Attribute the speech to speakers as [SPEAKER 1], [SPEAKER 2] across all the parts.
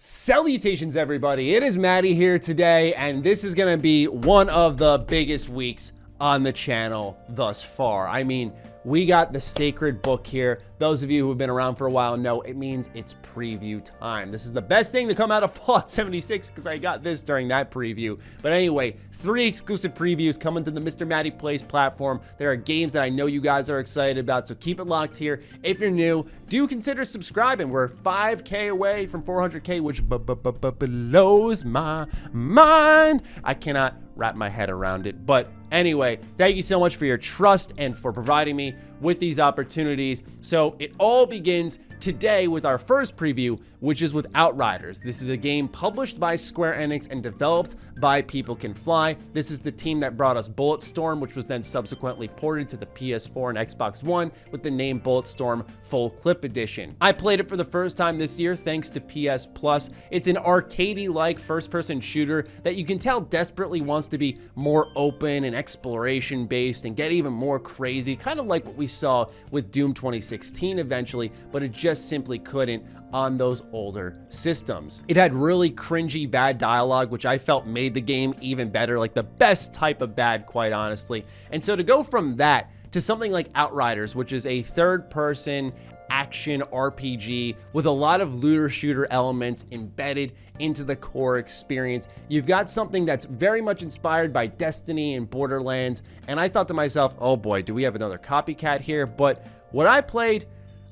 [SPEAKER 1] Salutations, everybody. It is Matty here today, and this is going to be one of the biggest weeks on the channel thus far. I mean, we got the sacred book here. Those of you who have been around for a while know it means it's preview time. This is the best thing to come out of Fallout 76 because I got this during that preview. But anyway, 3 exclusive previews coming to the MrMattyPlays platform. There are games that I know you guys are excited about, so keep it locked here. If you're new, do consider subscribing. We're 5K away from 400K, which blows my mind. I cannot wrap my head around it. But anyway, thank you so much for your trust and for providing me with these opportunities. So it all begins today with our first preview, which is with Outriders. This is a game published by Square Enix and developed by People Can Fly. This is the team that brought us Bulletstorm, which was then subsequently ported to the PS4 and Xbox One with the name Bulletstorm Full Clip Edition. I played it for the first time this year thanks to PS Plus. It's an arcadey-like first-person shooter that you can tell desperately wants to be more open and exploration-based and get even more crazy, kind of like what we saw with Doom 2016 eventually, but it just simply couldn't on those older systems. It had really cringy bad dialogue, which I felt made the game even better, like the best type of bad, quite honestly. And so to go from that to something like Outriders, which is a third-person action RPG with a lot of looter shooter elements embedded into the core experience. You've got something that's very much inspired by Destiny and Borderlands, and I thought to myself, oh boy, do we have another copycat here? But what I played,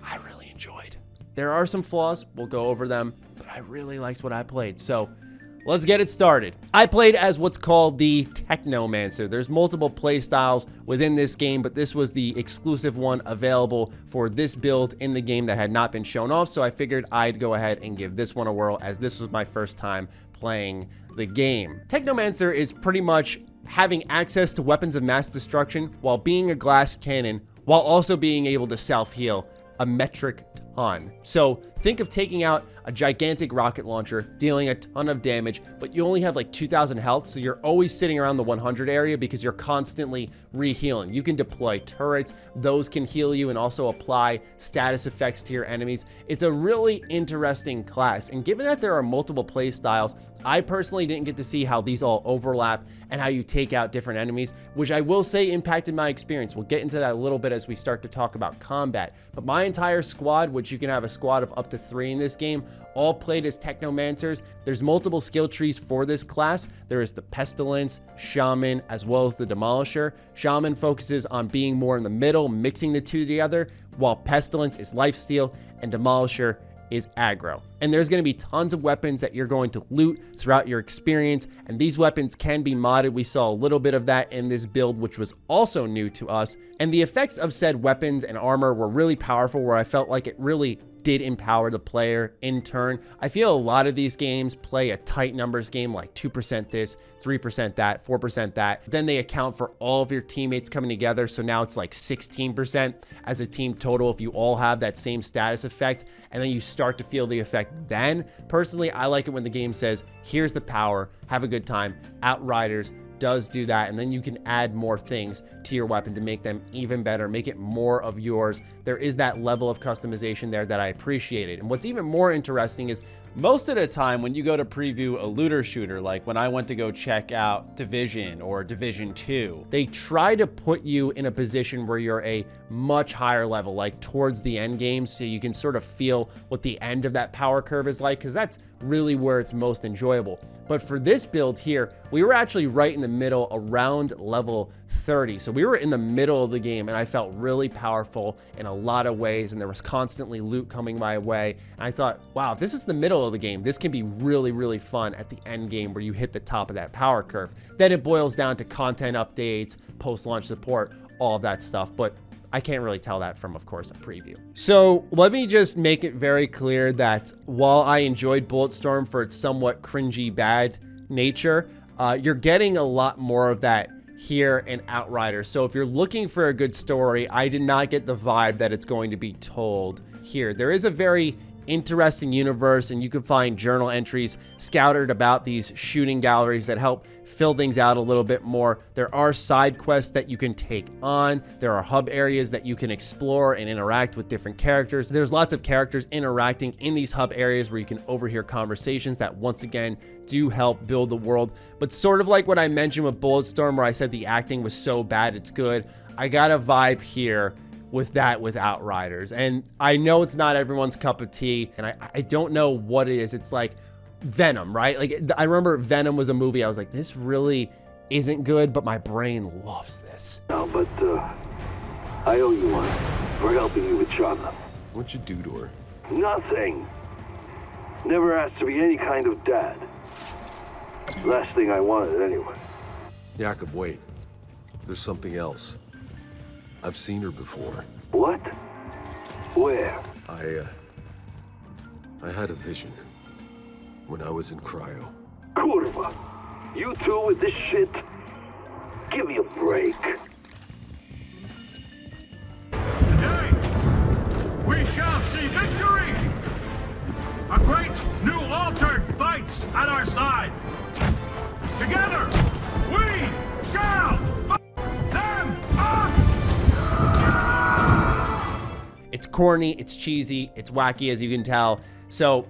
[SPEAKER 1] I really enjoyed. There are some flaws, we'll go over them, but I really liked what I played. So let's get it started. I played as what's called the Technomancer. There's multiple play styles within this game, but this was the exclusive one available for this build in the game that had not been shown off. So I figured I'd go ahead and give this one a whirl, as this was my first time playing the game. Technomancer is pretty much having access to weapons of mass destruction while being a glass cannon, while also being able to self-heal a metric ton. So think of taking out a gigantic rocket launcher, dealing a ton of damage, but you only have like 2,000 health, so you're always sitting around the 100 area because you're constantly re-healing. You can deploy turrets, those can heal you and also apply status effects to your enemies. It's a really interesting class, and given that there are multiple play styles, I personally didn't get to see how these all overlap and how you take out different enemies, which I will say impacted my experience. We'll get into that a little bit as we start to talk about combat. But my entire squad, which you can have a squad of up to 3 in this game, all played as Technomancers. There's multiple skill trees for this class. There is the Pestilence, Shaman, as well as the Demolisher. Shaman focuses on being more in the middle, mixing the two together, while Pestilence is lifesteal and Demolisher is aggro. And there's going to be tons of weapons that you're going to loot throughout your experience, and these weapons can be modded. We saw a little bit of that in this build, which was also new to us, and the effects of said weapons and armor were really powerful, where I felt like it really did empower the player in turn. I feel a lot of these games play a tight numbers game, like 2% this, 3% that, 4% that. Then they account for all of your teammates coming together. So now it's like 16% as a team total if you all have that same status effect, and then you start to feel the effect then. Personally, I like it when the game says, here's the power, have a good time. Outriders does do that, and then you can add more things to your weapon to make them even better, make it more of yours. There is that level of customization there that I appreciated. And what's even more interesting is most of the time when you go to preview a looter shooter, like when I went to go check out Division or Division 2, they try to put you in a position where you're a much higher level, like towards the end game, so you can sort of feel what the end of that power curve is like, because that's really where it's most enjoyable. But for this build here, we were actually right in the middle, around level 30. So we were in the middle of the game, and I felt really powerful in a lot of ways, and there was constantly loot coming my way. And I thought, wow, if this is the middle of the game, this can be really, really fun at the end game where you hit the top of that power curve. Then it boils down to content updates, post-launch support, all of that stuff. But I can't really tell that from, of course, a preview. So let me just make it very clear that while I enjoyed Bulletstorm for its somewhat cringy bad nature, you're getting a lot more of that here in Outriders. So if you're looking for a good story, I did not get the vibe that it's going to be told here. There is a very interesting universe, and you can find journal entries scattered about these shooting galleries that help fill things out a little bit more. There are side quests that you can take on. There are hub areas that you can explore and interact with different characters. There's lots of characters interacting in these hub areas where you can overhear conversations that once again do help build the world. But sort of like what I mentioned with Bulletstorm, where I said the acting was so bad it's good, I got a vibe here with that with Outriders. And I know it's not everyone's cup of tea, and I don't know what it is. It's like Venom, right? Like, I remember Venom was a movie I was like, this really isn't good, but my brain loves this.
[SPEAKER 2] No, but I owe you one for helping you with Charlotte.
[SPEAKER 3] What'd you do to her?
[SPEAKER 2] Nothing. Never asked to be any kind of dad. Last thing I wanted anyway.
[SPEAKER 3] Jakob, wait. There's something else. I've seen her before.
[SPEAKER 2] What? Where?
[SPEAKER 3] I had a vision when I was in cryo.
[SPEAKER 2] Kurva. You two with this shit? Give me a break.
[SPEAKER 4] Today, we shall see victory! A great new altar fights at our side. Together, we shall fight them up!
[SPEAKER 1] It's corny, it's cheesy, it's wacky, as you can tell. So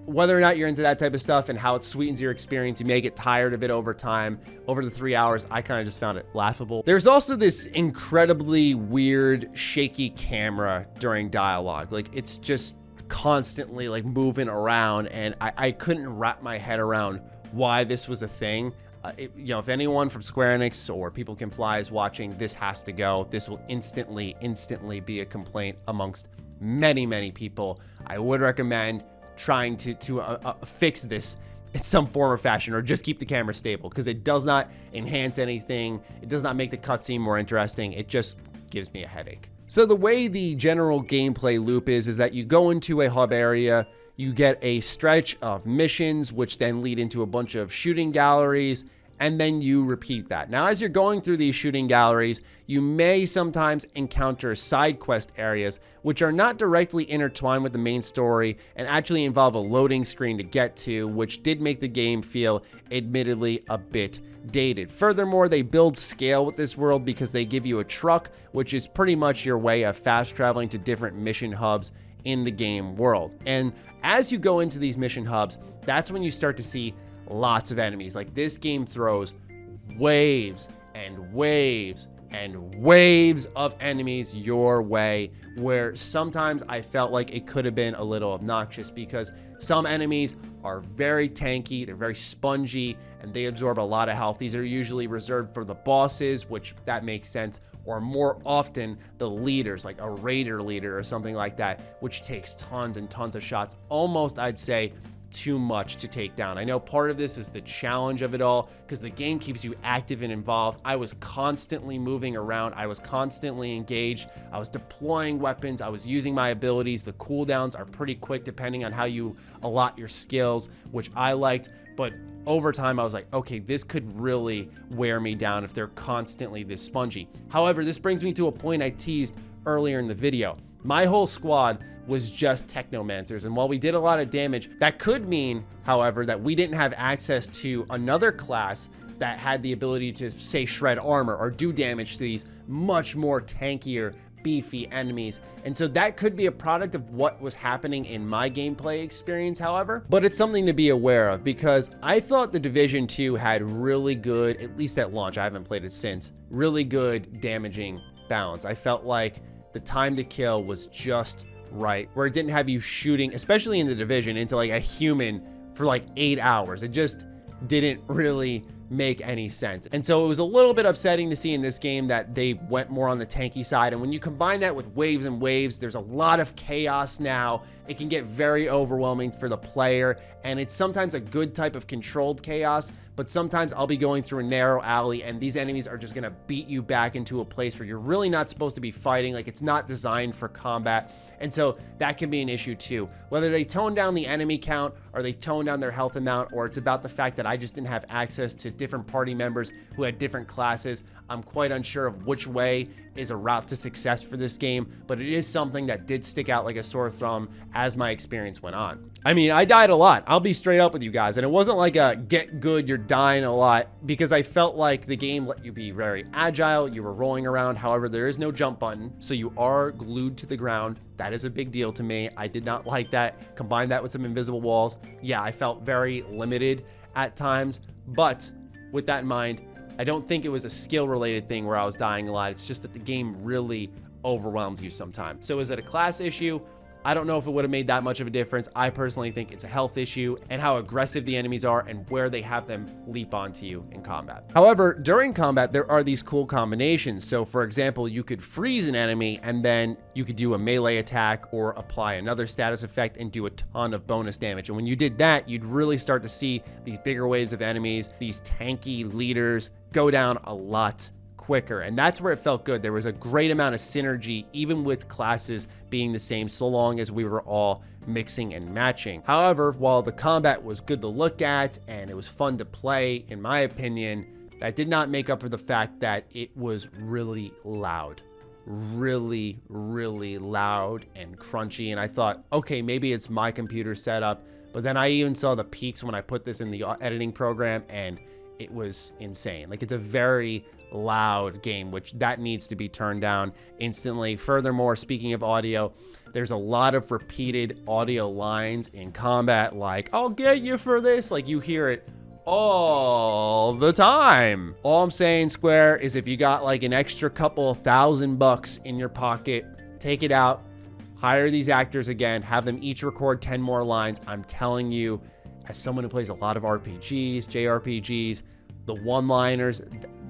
[SPEAKER 1] whether or not you're into that type of stuff and how it sweetens your experience, you may get tired of it over time. Over the 3 hours, I kind of just found it laughable. There's also this incredibly weird, shaky camera during dialogue. Like, it's just constantly like moving around, and I couldn't wrap my head around why this was a thing. You know, if anyone from Square Enix or People Can Fly is watching, this has to go. This will instantly be a complaint amongst many people. I would recommend trying to fix this in some form or fashion, or just keep the camera stable, because it does not enhance anything. It does not make the cutscene more interesting. It just gives me a headache. So the way the general gameplay loop is that you go into a hub area, you get a stretch of missions, which then lead into a bunch of shooting galleries, and then you repeat that. Now, as you're going through these shooting galleries, you may sometimes encounter side quest areas, which are not directly intertwined with the main story and actually involve a loading screen to get to, which did make the game feel admittedly a bit dated. Furthermore, they build scale with this world because they give you a truck, which is pretty much your way of fast traveling to different mission hubs in the game world. And as you go into these mission hubs, that's when you start to see lots of enemies. Like, this game throws waves and waves and waves of enemies your way, where sometimes I felt like it could have been a little obnoxious, because some enemies are very tanky, they're very spongy, and they absorb a lot of health. These are usually reserved for the bosses, which that makes sense, or more often the leaders, like a raider leader or something like that, which takes tons and tons of shots. Almost, I'd say, too much to take down. I know part of this is the challenge of it all, because the game keeps you active and involved. I was constantly moving around. I was constantly engaged. I was deploying weapons. I was using my abilities. The cooldowns are pretty quick depending on how you allot your skills, which I liked. But over time, I was like, okay, this could really wear me down if they're constantly this spongy. However, this brings me to a point I teased earlier in the video. My whole squad was just Technomancers, and while we did a lot of damage, that could mean, however, that we didn't have access to another class that had the ability to, say, shred armor or do damage to these much more tankier, beefy enemies. And so that could be a product of what was happening in my gameplay experience, however. But it's something to be aware of, because I thought the Division 2 had really good, at least at launch, I haven't played it since, really good damaging balance. I felt like the time to kill was just right, where it didn't have you shooting, especially in the Division, into like a human for like 8 hours. It just didn't really make any sense. And so it was a little bit upsetting to see in this game that they went more on the tanky side. And when you combine that with waves and waves, there's a lot of chaos now. It can get very overwhelming for the player, and it's sometimes a good type of controlled chaos, but sometimes I'll be going through a narrow alley and these enemies are just gonna beat you back into a place where you're really not supposed to be fighting. Like, it's not designed for combat. And so that can be an issue too. Whether they tone down the enemy count or they tone down their health amount, or it's about the fact that I just didn't have access to different party members who had different classes, I'm quite unsure of which way is a route to success for this game, but it is something that did stick out like a sore thumb as my experience went on. I mean, I died a lot. I'll be straight up with you guys, and it wasn't like a get good, you're dying a lot, because I felt like the game let you be very agile, you were rolling around. However, there is no jump button, so you are glued to the ground. That is a big deal to me. I did not like that. Combine that with some invisible walls. Yeah, I felt very limited at times, but with that in mind, I don't think it was a skill related thing where I was dying a lot. It's just that the game really overwhelms you sometimes. So is it a class issue? I don't know if it would have made that much of a difference. I personally think it's a health issue and how aggressive the enemies are and where they have them leap onto you in combat. However, during combat, there are these cool combinations. So for example, you could freeze an enemy and then you could do a melee attack or apply another status effect and do a ton of bonus damage. And when you did that, you'd really start to see these bigger waves of enemies, these tanky leaders go down a lot quicker, and that's where it felt good. There was a great amount of synergy, even with classes being the same, so long as we were all mixing and matching. However, while the combat was good to look at and it was fun to play, in my opinion, that did not make up for the fact that it was really loud. Really loud and crunchy. And I thought, okay, maybe it's my computer setup, but then I even saw the peaks when I put this in the editing program, and it was insane. Like, it's a very loud game, which that needs to be turned down instantly. Furthermore, speaking of audio, there's a lot of repeated audio lines in combat, like, I'll get you for this. Like, you hear it all the time. All I'm saying, Square, is if you got like an extra couple $1,000 in your pocket, take it out, hire these actors again, have them each record 10 more lines. I'm telling you, as someone who plays a lot of RPGs, JRPGs, the one-liners,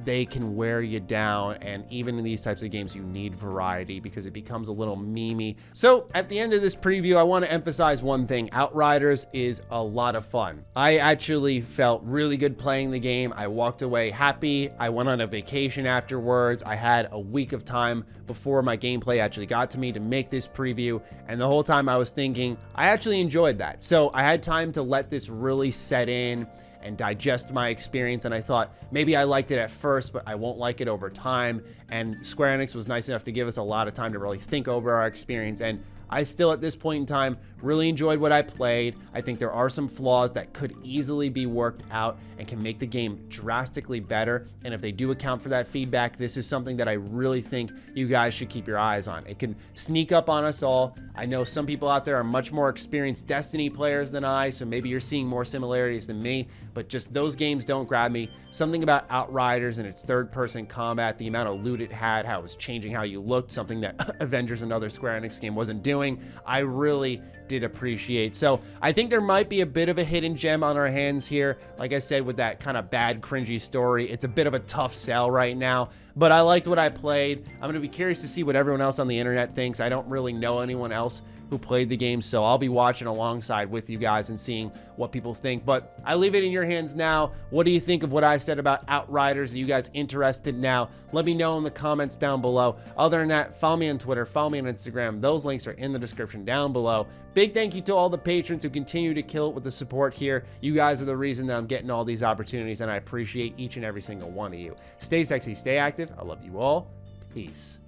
[SPEAKER 1] they can wear you down. And even in these types of games, you need variety because it becomes a little memey. So at the end of this preview, I want to emphasize one thing. Outriders is a lot of fun. I actually felt really good playing the game. I walked away happy. I went on a vacation afterwards. I had a week of time before my gameplay actually got to me to make this preview. And the whole time I was thinking, I actually enjoyed that. So I had time to let this really set in and digest my experience, and I thought maybe I liked it at first, but I won't like it over time. And Square Enix was nice enough to give us a lot of time to really think over our experience, and I still at this point in time really enjoyed what I played. I think there are some flaws that could easily be worked out and can make the game drastically better, and if they do account for that feedback, this is something that I really think you guys should keep your eyes on. It can sneak up on us all. I know some people out there are much more experienced Destiny players than I, so maybe you're seeing more similarities than me, but just those games don't grab me. Something about Outriders and its third-person combat, the amount of loot it had, how it was changing how you looked, something that Avengers, another Square Enix game, wasn't doing, I really did appreciate. So I think there might be a bit of a hidden gem on our hands here. Like I said, with that kind of bad, cringy story, it's a bit of a tough sell right now, but I liked what I played. I'm going to be curious to see what everyone else on the internet thinks. I don't really know anyone else who played the game, so I'll be watching alongside with you guys and seeing what people think, but I leave it in your hands now. What do you think of what I said about Outriders? Are you guys interested now? Let me know in the comments down below. Other than that, follow me on Twitter, follow me on Instagram. Those links are in the description down below. Big thank you to all the patrons who continue to kill it with the support here. You guys are the reason that I'm getting all these opportunities, and I appreciate each and every single one of you. Stay sexy, stay active. I love you all. Peace.